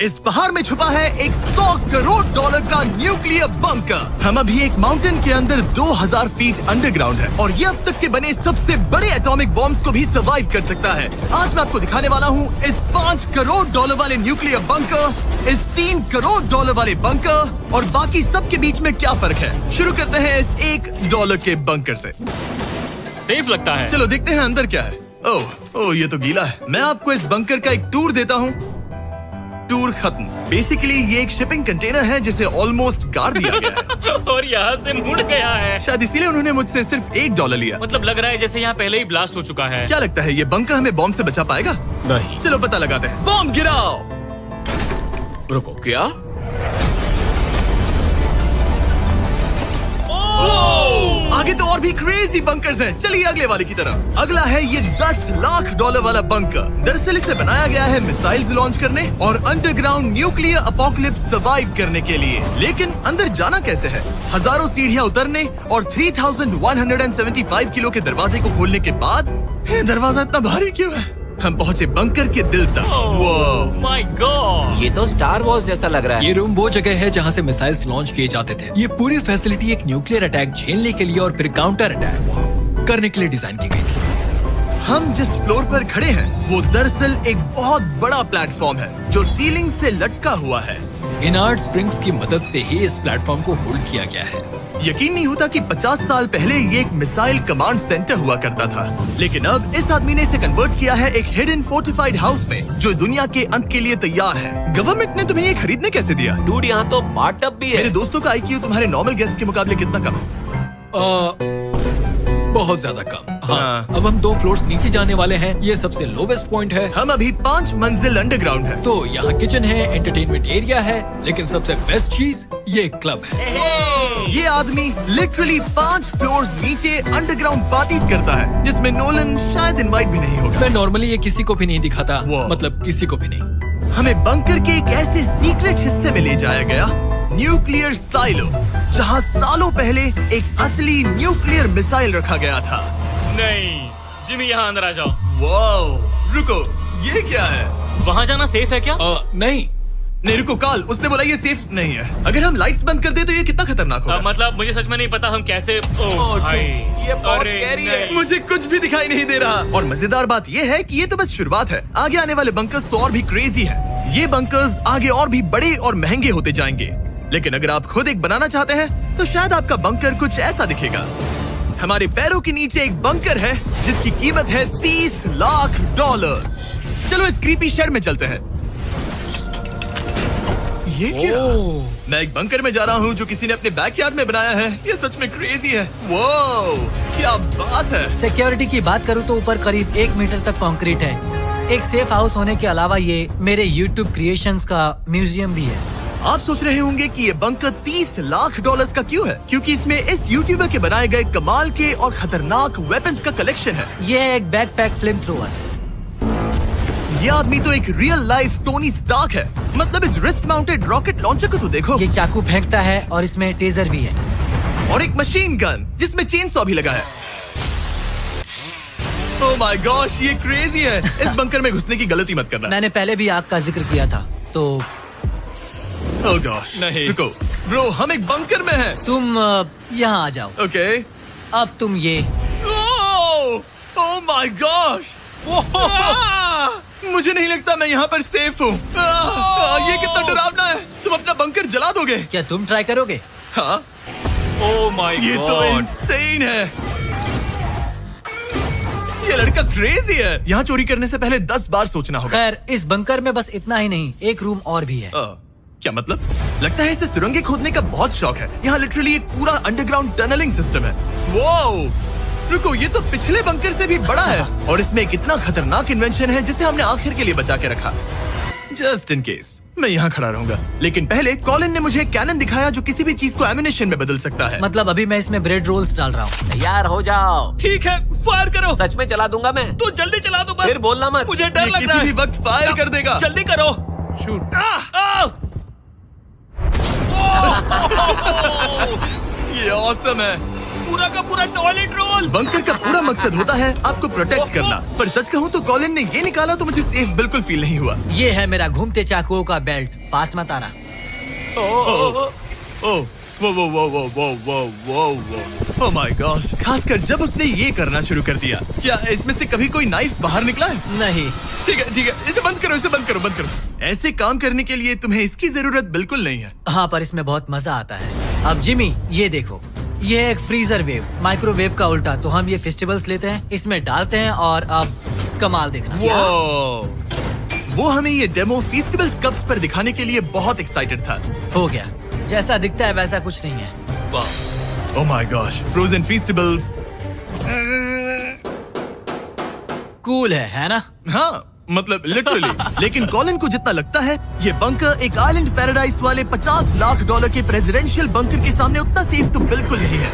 इस पहाड़ में छुपा है एक 100 करोड़ डॉलर का न्यूक्लियर बंकर। हम अभी एक माउंटेन के अंदर 2000 फीट अंडरग्राउंड है और ये अब तक के बने सबसे बड़े एटॉमिक बॉम्ब्स को भी सर्वाइव कर सकता है। आज मैं आपको दिखाने वाला हूँ इस 5 करोड़ डॉलर वाले न्यूक्लियर बंकर, इस 3 करोड़ डॉलर वाले बंकर और बाकी सब के बीच में क्या फर्क है। शुरू करते हैं इस $1 के बंकर से। सेफ लगता है। चलो देखते हैं अंदर क्या है। ओह ये तो गीला है। मैं आपको इस बंकर का एक टूर देता हूँ। टूर खत्म। बेसिकली ये एक शिपिंग कंटेनर है जिसे ऑलमोस्ट गाड़ दिया गया है और यहाँ से मुड़ गया है। शायद इसीलिए उन्होंने मुझसे सिर्फ $1 लिया। मतलब लग रहा है जैसे यहाँ पहले ही ब्लास्ट हो चुका है। क्या लगता है ये बंकर हमें बॉम्ब से बचा पाएगा? नहीं। चलो पता लगाते हैं। बॉम्ब गिराओ। रुको, क्या? आगे तो और भी क्रेजी बंकर्स हैं। चलिए अगले वाले की तरफ। अगला है ये $10 लाख वाला बंकर। दरअसल इसे बनाया गया है मिसाइल्स लॉन्च करने और अंडरग्राउंड न्यूक्लियर अपोकलिप्स सर्वाइव करने के लिए। लेकिन अंदर जाना कैसे है? हजारों सीढ़ियां उतरने और 3175 किलो के दरवाजे को खोलने के बाद दरवाजा इतना भारी क्यों है? हम पहुंचे बंकर के दिल तक। माय गॉड, ये तो स्टार वॉर्स जैसा लग रहा है। ये रूम वो जगह है जहाँ से मिसाइल्स लॉन्च किए जाते थे। ये पूरी फैसिलिटी एक न्यूक्लियर अटैक झेलने के लिए और फिर काउंटर अटैक करने के लिए डिजाइन की गई थी। हम जिस फ्लोर पर खड़े हैं वो दरअसल एक बहुत बड़ा प्लेटफॉर्म है जो सीलिंग से लटका हुआ है। इनार्ड स्प्रिंग्स की मदद से ही इस प्लेटफॉर्म को होल्ड किया गया है। यकीन नहीं होता कि 50 साल पहले ये एक मिसाइल कमांड सेंटर हुआ करता था, लेकिन अब इस आदमी ने इसे कन्वर्ट किया है एक हिडन फोर्टिफाइड हाउस में जो दुनिया के अंत के लिए तैयार है। गवर्नमेंट ने तुम्हें ये खरीदने कैसे दिया? डूड, यहाँ तो बाथटब भी है। मेरे दोस्तों का IQ तुम्हारे नॉर्मल गेस्ट के मुकाबले कितना कम है? बहुत ज्यादा कम। हाँ। हाँ। अब हम 2 फ्लोर्स नीचे जाने वाले हैं। ये सबसे लोवेस्ट पॉइंट है। हम अभी 5 मंजिल अंडरग्राउंड है। तो यहाँ किचन है, एंटरटेनमेंट एरिया है, लेकिन सबसे बेस्ट चीज ये क्लब है। ये आदमी लिटरली 5 फ्लोर्स नीचे अंडरग्राउंड पार्टीज करता है जिसमें नोलन शायद इनवाइट भी नहीं होगा। मैं नॉर्मली ये किसी को भी नहीं दिखाता, Wow. मतलब किसी को भी नहीं। हमें बंकर के एक ऐसे सीक्रेट हिस्से में ले जाया गया, न्यूक्लियर साइलो, जहां सालों पहले एक असली न्यूक्लियर मिसाइल रखा गया था। नहीं जिमी, यहाँ अंदर आ जाओ। वाओ, रुको, ये क्या है? वहाँ जाना सेफ है क्या? नहीं। नहीं रुको काल, उसने बोला ये सेफ नहीं है। अगर हम लाइट्स बंद कर दे तो ये कितना खतरनाक होगा? मतलब मुझे सच में नहीं पता हम कैसे। ओह भाई, ये बहुत अरे scary है। नहीं। मुझे कुछ भी दिखाई नहीं दे रहा। और मजेदार बात ये है कि ये तो बस शुरुआत है। आगे आने वाले बंकर्स तो और भी क्रेजी हैं। ये बंकर्स आगे और भी बड़े और महंगे होते जाएंगे। लेकिन अगर आप खुद एक बनाना चाहते हैं तो शायद आपका बंकर कुछ ऐसा दिखेगा। हमारे पैरों के नीचे एक बंकर है जिसकी कीमत है $30 लाख। चलो इस क्रीपी शेड में चलते हैं। ये क्या? मैं एक बंकर में जा रहा हूँ जो किसी ने अपने बैकयार्ड में बनाया है। ये सच में क्रेजी है। वो क्या बात है। सिक्योरिटी की बात करूँ तो ऊपर करीब 1 मीटर तक कंक्रीट है। एक सेफ हाउस होने के अलावा ये मेरे YouTube क्रिएशंस का म्यूजियम भी है। आप सोच रहे होंगे कि ये बंकर $30 लाख का क्यों है? क्योंकि इसमें इस यूट्यूबर के बनाए गए कमाल के और खतरनाक वेपन्स का कलेक्शन है। ये है एक बैकपैक फ्लेम थ्रोवर। ये आदमी तो एक रियल लाइफ टोनी स्टार्क है। मतलब इस रिस्ट माउंटेड रॉकेट लॉन्चर को तो देखो। ये चाकू फेंकता है और इसमें टेजर भी है। और एक मशीन गन जिसमें चेन सॉ भी लगा है। ओह माय गॉश, ये क्रेजी है। इस बंकर में घुसने की गलती मत करना। मैंने पहले भी आग का जिक्र किया था तो ओह गॉश, नहीं। रुको ब्रो, हम एक बंकर में हैं। तुम यहाँ आ जाओ। ओके। अब तुम ये ओह माय गॉश, मुझे नहीं लगता मैं यहाँ पर सेफ हूँ। ये कितना डरावना है। तुम अपना बंकर जला दोगे? क्या तुम ट्राई करोगे? हाँ, ओह माय ये तो गॉड, इंसेन है। ये लड़का क्रेजी है। यहाँ चोरी करने से पहले 10 बार सोचना होगा। खैर, इस बंकर में बस इतना ही नहीं, एक रूम और भी है। क्या मतलब? लगता है इसे सुरंगें खोदने का बहुत शौक है। यहाँ लिटरली एक पूरा अंडरग्राउंड टनलिंग सिस्टम है। वो रुको, ये तो पिछले बंकर से भी बड़ा है और इसमें एक इतना खतरनाक इन्वेंशन है जिसे हमने आखिर के लिए बचा के रखा। जस्ट इन केस मैं यहाँ खड़ा रहूंगा। लेकिन पहले कॉलिन ने मुझे एक कैनन दिखाया जो किसी भी चीज को एम्यूनेशन में बदल सकता है। मतलब अभी मैं इसमें ब्रेड रोल्स डाल रहा हूँ। तैयार हो जाओ। ठीक है, फायर करो। सच में चला दूंगा मैं। तो जल्दी चला दो बस। फिर बोलना मत। मुझे डर ये लग रहा किसी है। भी वक्त फायर कर देगा। जल्दी करो। शूट। ये ऑसम है। पूरा का पूरा टॉयलेट रोल। बंकर का पूरा मकसद होता है आपको प्रोटेक्ट करना, पर सच कहूँ तो कॉलिन ने ये निकाला तो मुझे सेफ बिल्कुल फील नहीं हुआ। ये है मेरा घूमते चाकुओं का बेल्ट, पास मत आना। ओह माय गॉश, खासकर जब उसने ये करना शुरू कर दिया। क्या इसमें से कभी कोई नाइफ बाहर निकला है? नहीं। ठीक है, इसे बंद करो, बंद करो। ऐसे काम करने के लिए तुम्हें इसकी जरूरत बिल्कुल नहीं है। हाँ, पर इसमें बहुत मजा आता है। अब जिमी, ये देखो, ये एक फ्रीजर वेव, माइक्रोवेव का उल्टा। तो हम ये फेस्टिवल्स लेते हैं, इसमें डालते हैं और अब कमाल देखना। वो हमें ये डेमो फेस्टिवल्स कप्स पर दिखाने के लिए बहुत एक्साइटेड था। हो गया, जैसा दिखता है वैसा कुछ नहीं है। Oh my gosh, frozen festivals. Cool है ना? हाँ, मतलब लिटरली। लेकिन कॉलिन को जितना लगता है ये बंकर एक आइलैंड पैराडाइज वाले $50 लाख के प्रेसिडेंशियल बंकर के सामने उतना सेफ तो बिल्कुल नहीं है।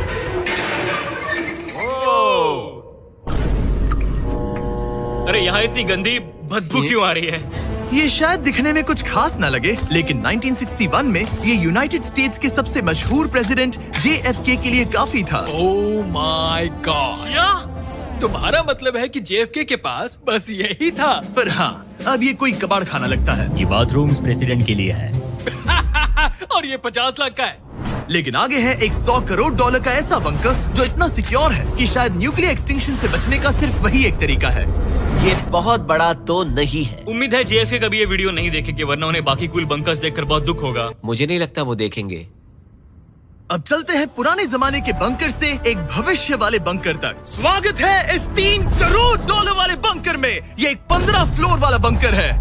अरे यहाँ इतनी गंदी बदबू क्यों आ रही है? ये शायद दिखने में कुछ खास ना लगे, लेकिन 1961 में ये यूनाइटेड स्टेट्स के सबसे मशहूर प्रेसिडेंट JFK के लिए काफी था। ओह माय गॉड, तुम्हारा मतलब है कि JFK के पास बस यही था? पर हाँ, अब ये कोई कबाड़ खाना लगता है। ये बाथरूम्स प्रेसिडेंट के लिए है। और ये 50 लाख का है। लेकिन आगे है एक $100 करोड़ का ऐसा बंकर जो इतना सिक्योर है कि शायद न्यूक्लियर एक्सटिंक्शन से बचने का सिर्फ वही एक तरीका है। ये बहुत बड़ा तो नहीं है। उम्मीद है JFK कभी ये वीडियो नहीं देखेंगे, वरना उन्हें बाकी कूल बंकर्स देखकर बहुत दुख होगा। मुझे नहीं लगता वो देखेंगे। अब चलते हैं पुराने जमाने के बंकर से एक भविष्य वाले बंकर तक। स्वागत है इस $3 करोड़ वाले बंकर में। ये एक 15 फ्लोर वाला बंकर है।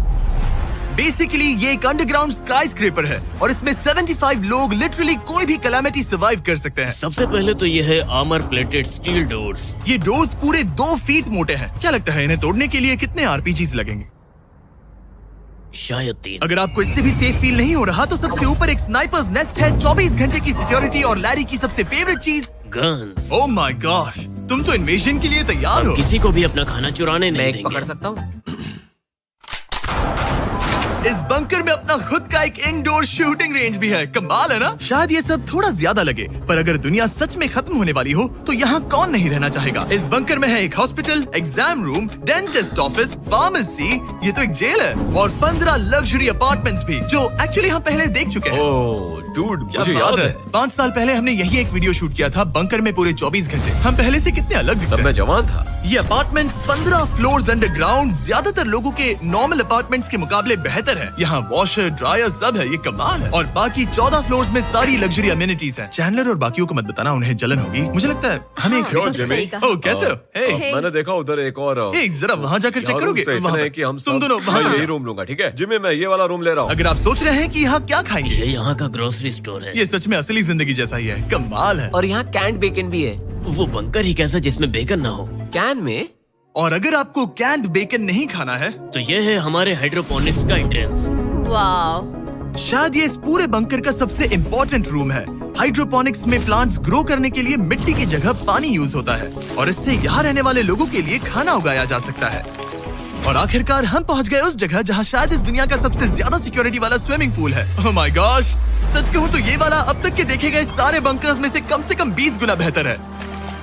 बेसिकली ये एक अंडरग्राउंड स्काईस्क्रेपर है और इसमें 75 लोग लिटरली कोई भी कैलामिटी सर्वाइव कर सकते हैं। सबसे पहले तो ये है आर्मर प्लेटेड स्टील डोर्स। ये डोर्स पूरे 2 फीट मोटे हैं। क्या लगता है इन्हें तोड़ने के लिए कितने RPGs लगेंगे? शायद 3। अगर आपको इससे भी सेफ फील नहीं हो रहा तो सबसे ऊपर एक स्नाइपर्स नेस्ट है, 24 घंटे की सिक्योरिटी और लैरी की सबसे फेवरेट चीज गन्स। ओह माय गॉश, तुम तो इन्वेजन के लिए तैयार हो। किसी को भी अपना खाना चुराने मैं नहीं एक देंगे। पकड़ सकता हूँ। इस बंकर में अपना खुद का एक इंडोर शूटिंग रेंज भी है। कमाल है ना? शायद ये सब थोड़ा ज्यादा लगे, पर अगर दुनिया सच में खत्म होने वाली हो तो यहाँ कौन नहीं रहना चाहेगा। इस बंकर में है एक hospital, exam room, dentist office, pharmacy, ये तो एक जेल है, और 15 लग्जरी अपार्टमेंट्स भी, जो एक्चुअली हम पहले देख चुके हैं। डूड, क्या मुझे बात याद है 5 साल पहले हमने यही एक वीडियो शूट किया था बंकर में पूरे 24 घंटे। हम पहले से कितने अलग दिखते तब हैं। मैं जवान था। ये अपार्टमेंट्स 15 फ्लोर्स अंडरग्राउंड ज्यादातर लोगों के नॉर्मल अपार्टमेंट्स के मुकाबले बेहतर है। यहाँ वॉशर, ड्रायर सब है, ये कमाल है। और बाकी 14 फ्लोर्स में सारी लग्जरी अमेनिटीज हैं। चैंडलर और बाकियों को मत बताना, उन्हें जलन होगी। मुझे लगता है हमें एक क्यों, खरीदना जिमी? चाहिए। ओह, कैसे हो? हे, मैंने देखा उधर एक और हे, जरा वहाँ जाकर चेक करोगे? वहाँ है पर। कि हम तुम सब दोनों वहाँ मैं पर यही जाओ। रूम लूंगा, ठीक है? जिमी, मैं ये वाला रूम ले रहा हूँ। अगर आप सोच रहे हैं कि यहाँ क्या खाएंगे, ये यहाँ का ग्रोसरी स्टोर है। ये सच में असली जिंदगी जैसा ही है। कमाल है। और यहाँ कैंड बेकन भी है। वो बंकर ही कैसा जिसमें बेकन ना हो। कैन में? और अगर आपको कैंड बेकन नहीं खाना है, तो ये है हमारे हाइड्रोपोनिक्स का एंट्रेंस। वाह, शायद ये इस पूरे बंकर का सबसे इम्पोर्टेंट रूम है। हाइड्रोपोनिक्स में प्लांट्स ग्रो करने के लिए मिट्टी की जगह पानी यूज होता है और इससे यहाँ रहने वाले लोगों के लिए खाना उगाया जा सकता है। और आखिरकार हम पहुँच गए उस जगह जहाँ शायद इस दुनिया का सबसे ज्यादा सिक्योरिटी वाला स्विमिंग पूल है। ओह माय गॉश, सच कहूँ तो ये वाला अब तक के देखे गए सारे बंकर्स में से कम 20 गुना बेहतर है।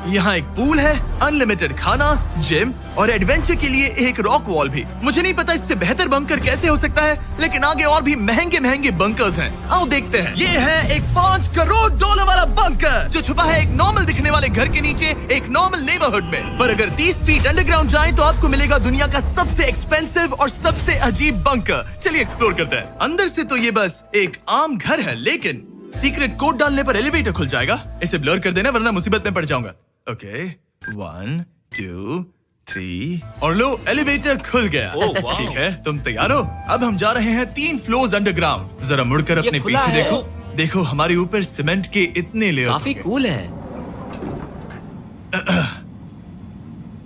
यहाँ एक पूल है, अनलिमिटेड खाना, जिम और एडवेंचर के लिए एक रॉक वॉल भी। मुझे नहीं पता इससे बेहतर बंकर कैसे हो सकता है, लेकिन आगे और भी महंगे बंकर्स हैं। आओ देखते हैं। ये है एक $5 करोड़ वाला बंकर जो छुपा है एक नॉर्मल दिखने वाले घर के नीचे एक नॉर्मल नेबरहुड में। पर अगर 30 फीट अंडरग्राउंड जाएं तो आपको मिलेगा दुनिया का सबसे एक्सपेंसिव और सबसे अजीब बंकर। चलिए एक्सप्लोर करते हैं। अंदर से तो ये बस एक आम घर है, लेकिन सीक्रेट कोड डालने पर एलिवेटर खुल जाएगा। इसे ब्लर कर देना वरना मुसीबत में पड़ जाऊंगा। ओके, 1 2 3 और लो, एलिवेटर खुल गया। ठीक है, तुम तैयार हो? अब हम जा रहे हैं 3 फ्लोर्स अंडरग्राउंड। जरा मुड़कर अपने खुला पीछे है। देखो हमारे ऊपर सीमेंट के इतने लेयर्स। काफी कूल है।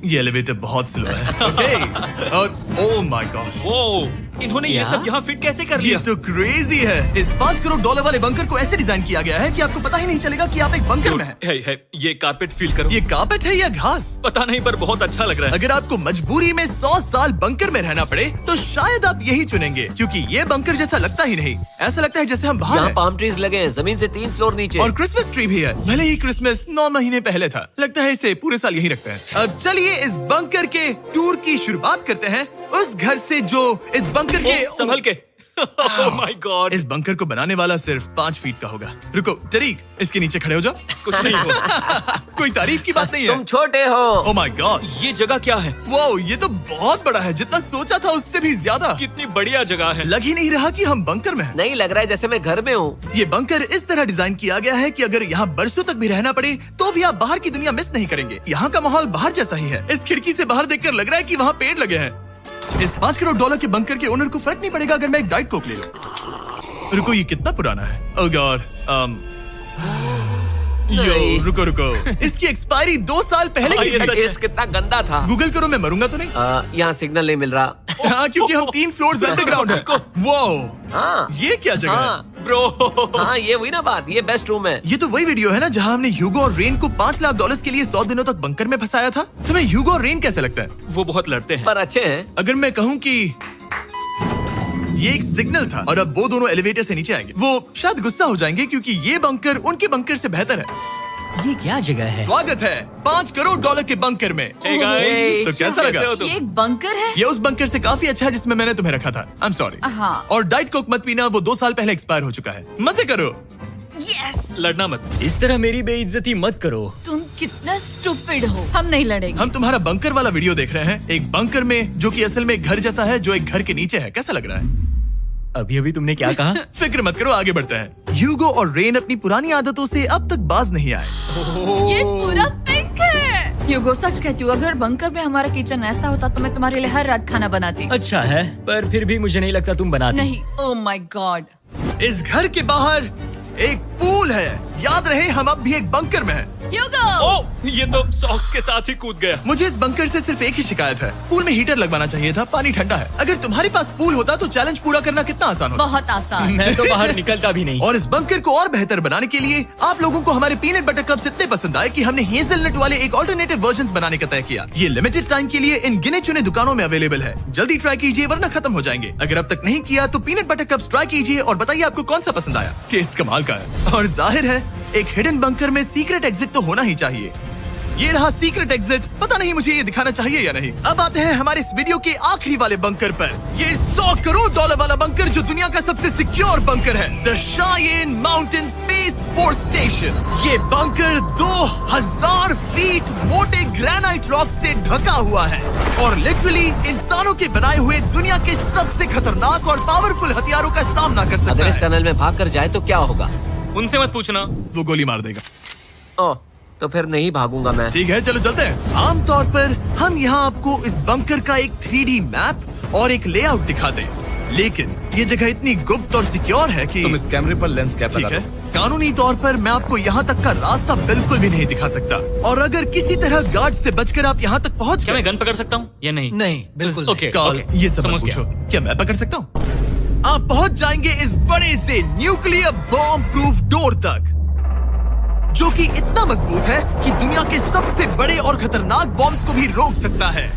ये एलिवेटर बहुत स्लो है। ओके, और ओह माय गॉश, वो इन्होंने ये क्या? सब यहाँ फिट कैसे कर ये लिया? तो क्रेजी है। इस 5 करोड़ डॉलर वाले बंकर को ऐसे डिजाइन किया गया है कि आपको पता ही नहीं चलेगा कि आप एक बंकर में हैं। है, ये कारपेट फील करो। ये कार्पेट है या घास? पता नहीं पर बहुत अच्छा लग रहा है। अगर आपको मजबूरी में 100 साल बंकर में रहना पड़े तो शायद आप यही चुनेंगे, क्योंकि ये बंकर जैसा लगता ही नहीं। ऐसा लगता है जैसे हम बाहर यहाँ हैं। पाम ट्रीज लगे हैं, जमीन से 3 फ्लोर नीचे। और क्रिसमस ट्री भी है। भले ही क्रिसमस 9 महीने पहले था, लगता है इसे पूरे साल यही रखते हैं। अब चलिए इस बंकर के टूर की शुरुआत करते हैं उस घर से जो इस बंकर के संभल के। Oh my God. इस बंकर को बनाने वाला सिर्फ 5 फीट का होगा। रुको टरीक, इसके नीचे खड़े हो जाओ। कुछ नहीं हो। कोई तारीफ की बात नहीं है। तुम छोटे हो। ओह माय गॉड, ये जगह क्या है? वाओ, ये तो बहुत बड़ा है। जितना सोचा था उससे भी ज्यादा। कितनी बढ़िया जगह है। लग ही नहीं रहा कि हम बंकर में हैं। नहीं लग रहा है जैसे मैं घर में हूँ। ये बंकर इस तरह डिजाइन किया गया है कि अगर यहाँ बरसों तक भी रहना पड़े तो भी आप बाहर की दुनिया मिस नहीं करेंगे। यहाँ का माहौल बाहर जैसा ही है। इस खिड़की से बाहर देखकर लग रहा है कि वहाँ पेड़ लगे हैं। इस 5 करोड़ डॉलर के बंकर के ओनर को फर्क नहीं पड़ेगा अगर मैं एक डाइट कोक ले लूं। रुको, ये कितना पुराना है? ओह गॉड, यो रुको रुको, इसकी एक्सपायरी 2 साल पहले की ये थी। सच है। टेस्ट कितना गंदा था। गूगल करो, मैं मरूंगा तो नहीं? यहाँ सिग्नल नहीं मिल रहा। हाँ, क्योंकि हम 3 फ्लोर्स अंडरग्राउंड है। वो हाँ ये क्या जगह है? हाँ ब्रो। हाँ, ये हुई ना बात। ये बेस्ट रूम है। ये तो वही वीडियो है ना जहाँ हमने ह्यूगो और रेन को $5 लाख के लिए 100 दिनों तक बंकर में फंसाया था। तुम्हें ह्यूगो और रेन कैसे लगता है? वो बहुत लड़ते हैं। पर अच्छे हैं। अगर मैं कहूँ कि ये एक सिग्नल था और अब वो दोनों एलिवेटर से नीचे आएंगे, वो शायद गुस्सा हो जाएंगे क्योंकि ये बंकर उनके बंकर से बेहतर है। ये क्या जगह है? स्वागत है 5 करोड़ डॉलर के बंकर में। Hey guys, तो कैसा लगा? कैसे हो तुम? ये एक बंकर है? ये उस बंकर से काफी अच्छा है जिसमें मैंने तुम्हें रखा था। I am sorry. हाँ। और डाइट कोक मत पीना, वो 2 साल पहले एक्सपायर हो चुका है। मजे करो। यस। लड़ना मत। इस तरह मेरी बेइज्जती मत करो। तुम कितना स्टूपिड हो। हम नहीं लड़ेंगे। हम तुम्हारा बंकर वाला वीडियो देख रहे हैं, एक बंकर में जो कि असल में एक घर जैसा है जो एक घर के नीचे है। कैसा लग रहा है? अभी अभी तुमने क्या कहा? फिक्र मत करो, आगे बढ़ते हैं। ह्यूगो और रेन अपनी पुरानी आदतों से अब तक बाज नहीं आए। ये पूरा पिंक है। ह्यूगो, सच कहती हूँ, अगर बंकर में हमारा किचन ऐसा होता तो मैं तुम्हारे लिए हर रात खाना बनाती। अच्छा है, पर फिर भी मुझे नहीं लगता तुम बनाती। नहीं। Oh my God. इस घर के बाहर एक पूल है। याद रहे हम अब भी एक बंकर में हैं। ह्यूगो। ओह, ये तो सॉक्स के साथ ही कूद गया। मुझे इस बंकर से सिर्फ एक ही शिकायत है, पूल में हीटर लगवाना चाहिए था, पानी ठंडा है। अगर तुम्हारे पास पूल होता तो चैलेंज पूरा करना कितना आसान होता। बहुत आसान। मैं तो बाहर निकलता भी नहीं। और इस बंकर को और बेहतर बनाने के लिए आप लोगों को हमारे पीनट बटर कप्स इतने पसंद आए कि हमने हेज़लनट वाले एक ऑल्टरनेटिव वर्जन्स बनाने का तय किया। ये लिमिटेड टाइम के लिए इन गिने चुने दुकानों में अवेलेबल है। जल्दी ट्राई कीजिए वरना खत्म हो जाएंगे। अगर अब तक नहीं किया तो पीनट बटर कप्स ट्राई कीजिए और बताइए आपको कौन सा पसंद आया। टेस्ट कमाल का है। और जाहिर है एक हिडन बंकर में सीक्रेट एग्जिट तो होना ही चाहिए। ये रहा सीक्रेट एग्जिट। पता नहीं मुझे ये दिखाना चाहिए या नहीं। अब आते हैं हमारे इस वीडियो के आखिरी वाले बंकर पर। ये 100 करोड़ डॉलर वाला बंकर जो दुनिया का सबसे सिक्योर बंकर है, the Cheyenne Mountain Space Force Station. ये बंकर 2000 फीट मोटे ग्रेनाइट रॉक से ढका हुआ है और लिटरली इंसानों के बनाए हुए दुनिया के सबसे खतरनाक और पावरफुल हथियारों का सामना कर सकता अगर इस है। टनल में भाग कर जाए तो क्या होगा? उनसे मत पूछना। वो गोली मार देगा। ओह, तो फिर नहीं भागूंगा मैं। ठीक है, चलो चलते हैं। आमतौर पर हम यहाँ आपको इस बंकर का एक 3D मैप और एक लेआउट दिखाते हैं, लेकिन ये जगह इतनी गुप्त और सिक्योर है कि तुम इस कैमरे पर लेंस कैप ठीक लगा है, दो। कानूनी तौर पर मैं आपको यहाँ तक का रास्ता बिल्कुल भी नहीं दिखा सकता। और अगर किसी तरह गार्ड से बचकर आप यहाँ तक पहुँच क्या गए, मैं गन पकड़ सकता हूँ या नहीं? नहीं, बिल्कुल ओके, नहीं। कॉल ओके, ये सब मत समझ पूछो। गया। क्या मैं पकड़ सकता हूँ? आप पहुँच जाएंगे इस बड़े से न्यूक्लियर बॉम्ब प्रूफ डोर तक, जो कि इतना मजबूत है कि दुनिया के सबसे बड़े और खतरनाक बॉम्ब्स को भी रोक सकता है।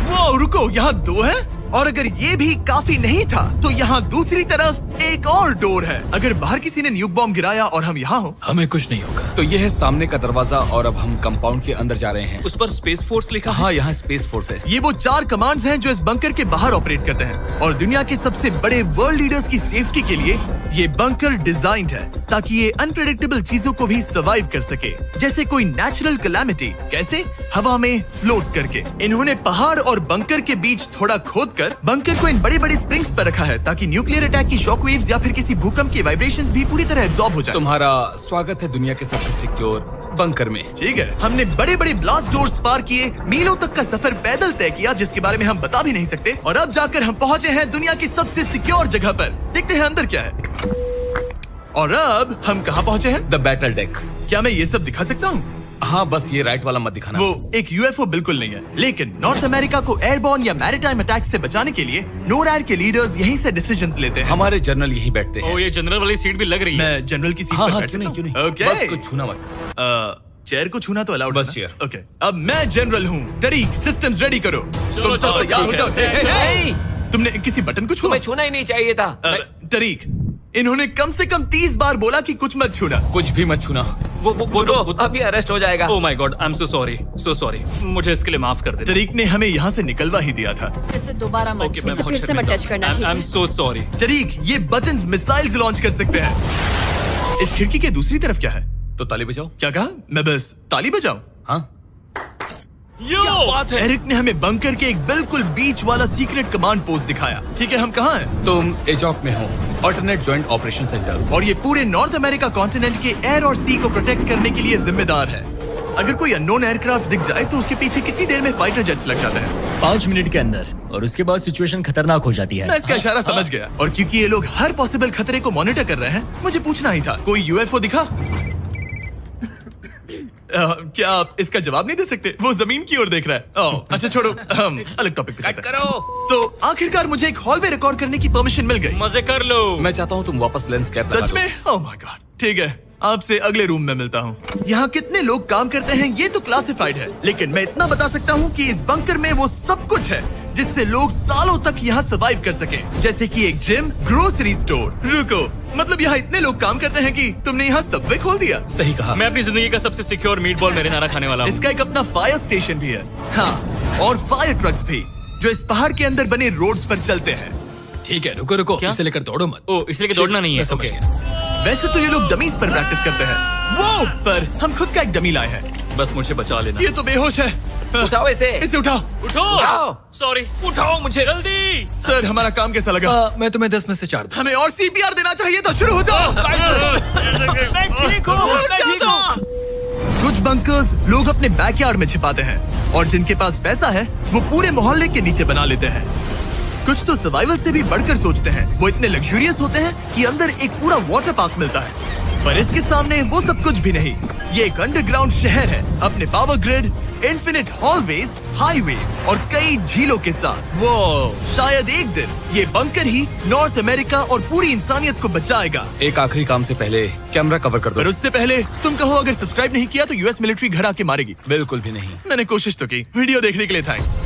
वो रुको, यहाँ 2 है और अगर ये भी काफी नहीं था तो यहाँ दूसरी तरफ एक और डोर है। अगर बाहर किसी ने न्यूक बॉम्ब गिराया और हम यहाँ हो, हमें कुछ नहीं होगा। तो ये है सामने का दरवाजा और अब हम कंपाउंड के अंदर जा रहे हैं। उस पर स्पेस फोर्स लिखा है। हाँ, यहाँ स्पेस फोर्स है। ये वो 4 कमांड्स हैं जो इस बंकर के बाहर ऑपरेट करते हैं और दुनिया के सबसे बड़े वर्ल्ड लीडर्स की सेफ्टी के लिए ये बंकर डिजाइन्ड है ताकि ये अनप्रेडिक्टेबल चीजों को भी सर्वाइव कर सके, जैसे कोई नेचुरल कैलामिटी। कैसे? हवा में फ्लोट करके। इन्होंने पहाड़ और बंकर के बीच थोड़ा खोदकर बंकर को इन बड़े बड़े स्प्रिंग्स पर रखा है ताकि न्यूक्लियर अटैक की शॉक वेव्स या फिर किसी भूकंप के वाइब्रेशंस भी पूरी तरह एब्जॉर्ब हो जाए। तुम्हारा स्वागत है दुनिया के सबसे सिक्योर बंकर में। ठीक है, हमने बड़े बड़े ब्लास्ट डोर्स पार किए, मीलों तक का सफर पैदल तय किया जिसके बारे में हम बता भी नहीं सकते, और अब जाकर हम पहुंचे हैं दुनिया की सबसे सिक्योर जगह पर। देखते हैं अंदर क्या है। और अब हम कहाँ पहुंचे हैं? The battle deck. क्या मैं ये सब दिखा सकता हूँ? हाँ बस ये राइट वाला मत दिखाना। वो एक यूएफओ बिल्कुल नहीं है, लेकिन नॉर्थ अमेरिका को एयरबॉर्न या मैरीटाइम अटैक से बचाने के लिए नोरैड के लीडर्स यहीं से डिसीजंस लेते हैं। हमारे जनरल यहीं बैठते हैं। ओ ये जनरल वाली सीट भी लग रही है। मैं जनरल की सीट हाँ पर हाँ बैठ क्यों नहीं सकता क्यों हूं? नहीं। ओके। बस कुछ छूना मत। चेयर को छूना तो अलाउड बस है चेयर। ना? ओके। अब मैं जनरल हूँ। तरीक, सिस्टम्स रेडी करो। तुम सब चलो, तैयार हो ठीक जाओ। है। हे, हे, हे। नहीं, तुमने किसी बटन को छुआ? तुम्हें छूना ही नहीं चाहिए था। तरीक, इन्होंने कम से कम 30 बार बोला कि कुछ मत छूना। कुछ भी मत छूना। वो अभी अरेस्ट हो जाएगा। Oh my God, I am so sorry. मुझे इसके लिए माफ कर दे। तरीक ने हमें यहाँ से निकलवा ही दिया था। इसे दोबारा मत ओके, छू। मैं बहुत शर्मिंदा हूं। I am so sorry. तरीक, ये बटन्स मिसाइल्स लॉन्च कर सकते हैं। इस खिड़की के दूसरी तरफ क्या है? तो ताली बजाओ। क्या कहा? मैं बस ताली बजाऊं? हाँ बात है। एरिक ने हमें बंकर के एक बिल्कुल बीच वाला सीक्रेट कमांड पोस्ट दिखाया। ठीक है, हम कहाँ हैं? तुम एजॉक में हो, ऑल्टरनेट जॉइंट ऑपरेशन सेंटर। और ये पूरे नॉर्थ अमेरिका कॉन्टिनेंट के एयर और सी को प्रोटेक्ट करने के लिए जिम्मेदार है। अगर कोई अननोन एयरक्राफ्ट दिख जाए तो उसके पीछे कितनी देर में फाइटर जेट्स लग जाते हैं? 5 मिनट के अंदर, और उसके बाद सिचुएशन खतरनाक हो जाती है। मैं इसका इशारा समझ गया, और क्योंकि ये लोग हर पॉसिबल खतरे को मॉनिटर कर रहे हैं, मुझे पूछना ही था, कोई यूएफओ दिखा? क्या आप इसका जवाब नहीं दे सकते? वो जमीन की ओर देख रहा है। ओह, अच्छा छोड़ो, हम अलग टॉपिक पे चलते हैं। तो आखिरकार मुझे एक हॉलवे रिकॉर्ड करने की परमिशन मिल गई। मजे कर लो। मैं चाहता हूँ तुम वापस लेंस कैप लगा सच दो। में? Oh my God. ठीक है, आपसे अगले रूम में मिलता हूँ। यहाँ कितने लोग काम करते हैं ये तो क्लासिफाइड है, लेकिन मैं इतना बता सकता हूँ कि इस बंकर में वो सब कुछ है जिससे लोग सालों तक यहाँ सर्वाइव कर सके, जैसे कि एक जिम, ग्रोसरी स्टोर। रुको, मतलब यहाँ इतने लोग काम करते हैं कि तुमने यहाँ सबवे खोल दिया? सही कहा। मैं अपनी जिंदगी का सबसे सिक्योर मीट बॉल मेरे नारा खाने वाला हूँ। इसका एक अपना फायर स्टेशन भी है। हाँ, और फायर ट्रक्स भी, जो इस पहाड़ के अंदर बने रोड्स पर चलते हैं। ठीक है, रुको रुको, क्या? इसे लेकर दौड़ो मत। ओ इसलिए कि दौड़ना नहीं है। मैं समझ ओके। गया। वैसे तो ये लोग डमीज पर प्रैक्टिस करते हैं, वो पर हम खुद का एक डमी लाए हैं। बस मुझे बचा लेना। ये तो बेहोश है। उठाओ इसे। इसे उठाओ। उठाओ। सॉरी, उठाओ मुझे जल्दी। सर, हमारा काम कैसा लगा? मैं तुम्हें 10 में से 4 दूं। हमें और सीपीआर देना चाहिए था। शुरू हो जाओ। मैं ठीक हूँ। कुछ बंकर्स लोग अपने बैकयार्ड में छिपाते हैं, और जिनके पास पैसा है वो पूरे मोहल्ले के नीचे बना लेते हैं। कुछ तो सर्वाइवल से भी बढ़कर सोचते हैं। वो इतने लग्जूरियस होते हैं कि अंदर एक पूरा वाटर पार्क मिलता है, पर इसके सामने वो सब कुछ भी नहीं। ये एक अंडरग्राउंड शहर है, अपने power grid, infinite hallways, highways और कई झीलों के साथ। वो शायद एक दिन ये बंकर ही नॉर्थ अमेरिका और पूरी इंसानियत को बचाएगा। एक आखिरी काम से पहले कैमरा कवर कर पर दो। उससे पहले तुम कहो, अगर सब्सक्राइब नहीं किया तो यूएस मिलिट्री घर आके मारेगी। बिल्कुल भी नहीं। मैंने कोशिश तो की। वीडियो देखने के लिए थैंक्स।